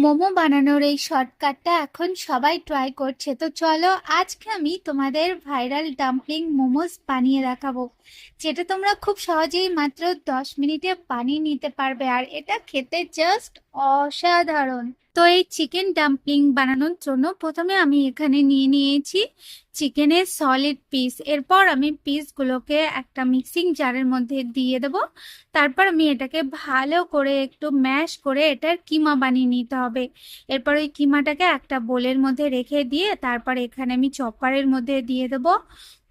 মোমো বানানোর এই শর্টকাটটা এখন সবাই ট্রাই করছে। তো চলো আজকে আমি তোমাদের ভাইরাল ডাম্পলিং মোমোস বানিয়ে দেখাবো, যেটা তোমরা খুব সহজেই মাত্র 10 মিনিটে বানিয়ে নিতে পারবে। আর এটা খেতে জাস্ট অসাধারণ। তো এই চিকেন ডাম্পলিং বানানোর জন্য প্রথমে আমি এখানে নিয়ে নিয়েছি চিকেনের সলিড পিস। এরপর আমি পিসগুলোকে একটা মিক্সিং জারের মধ্যে দিয়ে দেবো। তারপর আমি এটাকে ভালো করে একটু ম্যাশ করে এটার কিমা বানিয়ে নিতে হবে। এরপর ওই কিমাটাকে একটা বোলের মধ্যে রেখে দিয়ে তারপর এখানে আমি চপারের মধ্যে দিয়ে দেবো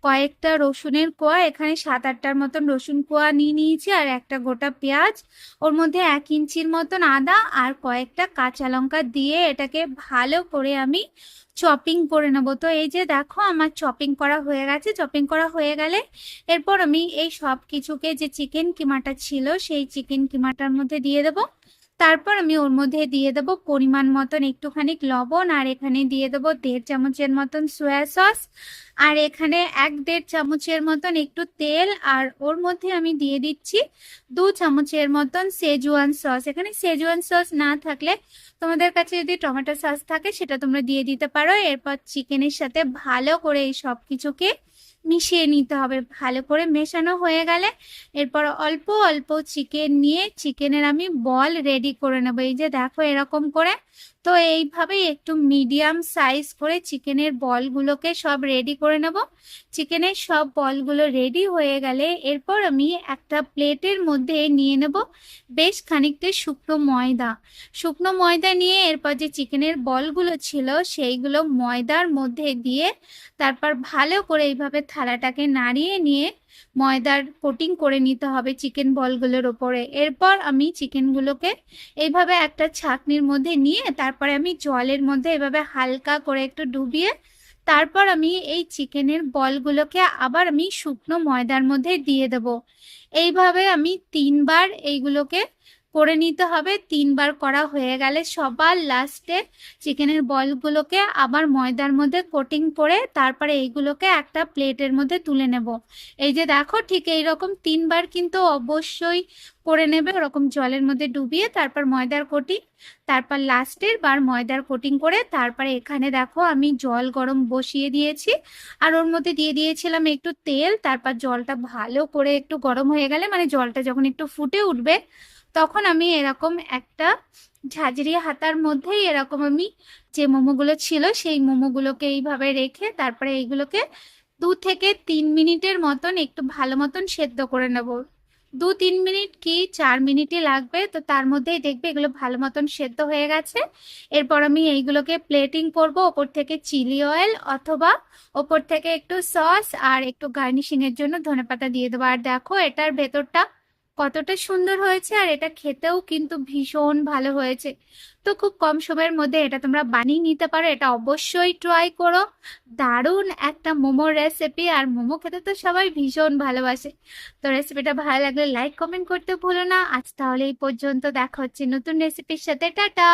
কয়েকটা রসুনের কোয়া। এখানে 7-8টার মতন রসুন কোয়া নিয়ে নিয়েছি, আর একটা গোটা পেঁয়াজ, ওর মধ্যে 1 ইঞ্চির মতন আদা আর কয়েকটা কাঁচা লঙ্কা দিয়ে এটাকে ভালো করে আমি চপিং করে নেবো। তো এই যে দেখো আমার চপিং করা হয়ে গেছে। চপিং করা হয়ে গেলে এরপর আমি এই সব কিছুকে, যে চিকেন কিমাটা ছিল সেই চিকেন কিমাটার মধ্যে দিয়ে দেবো। তারপর আমি ওর মধ্যে দিয়ে দেবো পরিমাণ মতন একটুখানি লবণ, আর এখানে দিয়ে দেবো 1.5 চামচের মতন সয়া সস, আর এখানে 1-1.5 চামচের মতন একটু তেল, আর ওর মধ্যে আমি দিয়ে দিচ্ছি 2 চামচের মতন সেজুয়ান সস। এখানে সেজুয়ান সস না থাকলে তোমাদের কাছে যদি টমেটো সস থাকে সেটা তোমরা দিয়ে দিতে পারো। এরপর চিকেনের সাথে ভালো করে এই সব কিছুকে মিশিয়ে নিতে হবে। ভালো করে মেশানো হয়ে গেলে এরপর অল্প অল্প চিকেন নিয়ে চিকেনের আমি বল রেডি করে নেবো। এই যে দেখো এরকম করে। তো এইভাবেই একটু মিডিয়াম সাইজ করে চিকেনের বলগুলোকে সব রেডি করে নেব। চিকেনের সব বলগুলো রেডি হয়ে গেলে এরপর আমি একটা প্লেটের মধ্যে নিয়ে নেব বেশ খানিকটা শুকনো ময়দা। শুকনো ময়দা নিয়ে এরপর যে চিকেনের বলগুলো ছিল সেইগুলো ময়দার মধ্যে দিয়ে তারপর ভালো করে এইভাবে থালাটাকে নাড়িয়ে নিয়ে ময়দার কোটিং করে নিতে হবে চিকেন বলগুলোর ওপরে। এরপর আমি চিকেনগুলোকে এইভাবে একটা ছাঁকনির মধ্যে নিয়ে তারপরে আমি জলের মধ্যে এভাবে হালকা করে একটু ডুবিয়ে তারপর আমি এই চিকেনের বলগুলোকে আবার আমি শুকনো ময়দার মধ্যে দিয়ে দেব। এইভাবে আমি 3বার এইগুলোকে করে নিতে হবে। 3বার করা হয়ে গেলে সবার লাস্টে চিকেনের বলগুলোকে আবার ময়দার মধ্যে কোটিং করে তারপরে এইগুলোকে একটা প্লেটের মধ্যে তুলে নেব। এই যে দেখো ঠিক এইরকম 3বার কিন্তু অবশ্যই করে নেবে, ওরকম জলের মধ্যে ডুবিয়ে তারপর ময়দার কোটিং, তারপর লাস্টের বার ময়দার কোটিং করে তারপরে এখানে দেখো আমি জল গরম বসিয়ে দিয়েছি, আর ওর মধ্যে দিয়ে দিয়েছিলাম একটু তেল। তারপর জলটা ভালো করে একটু গরম হয়ে গেলে, মানে জলটা যখন একটু ফুটে উঠবে, তখন আমি এরকম একটা ঝাঁঝরি হাতার মধ্যেই এরকম আমি যে মোমোগুলো ছিল সেই মোমোগুলোকে এইভাবে রেখে তারপরে এইগুলোকে 2 থেকে 3 মিনিটের মতন একটু ভালো মতন সেদ্ধ করে নেব। 2-3 মিনিট কি 4 মিনিটই লাগবে। তো তার মধ্যেই দেখবে এগুলো ভালো মতন সেদ্ধ হয়ে গেছে। এরপর আমি এইগুলোকে প্লেটিং করব, ওপর থেকে চিলি অয়েল অথবা ওপর থেকে একটু সস আর একটু গার্নিশিং এর জন্য ধনেপাতা দিয়ে দেবো। আর দেখো এটার ভেতরটা কতটা সুন্দর হয়েছে, আর এটা খেতেও কিন্তু ভীষণ ভালো হয়েছে। তো খুব কম সময়ের মধ্যে এটা তোমরা বানিয়ে নিতে পারো, এটা অবশ্যই ট্রাই করো। দারুণ একটা মোমোর রেসিপি, আর মোমো খেতে তো সবাই ভীষণ ভালোবাসে। তো রেসিপিটা ভালো লাগলে লাইক কমেন্ট করতে ভুলো না। আজ তাহলে এই পর্যন্ত, দেখা হচ্ছে নতুন রেসিপির সাথে। টাটা।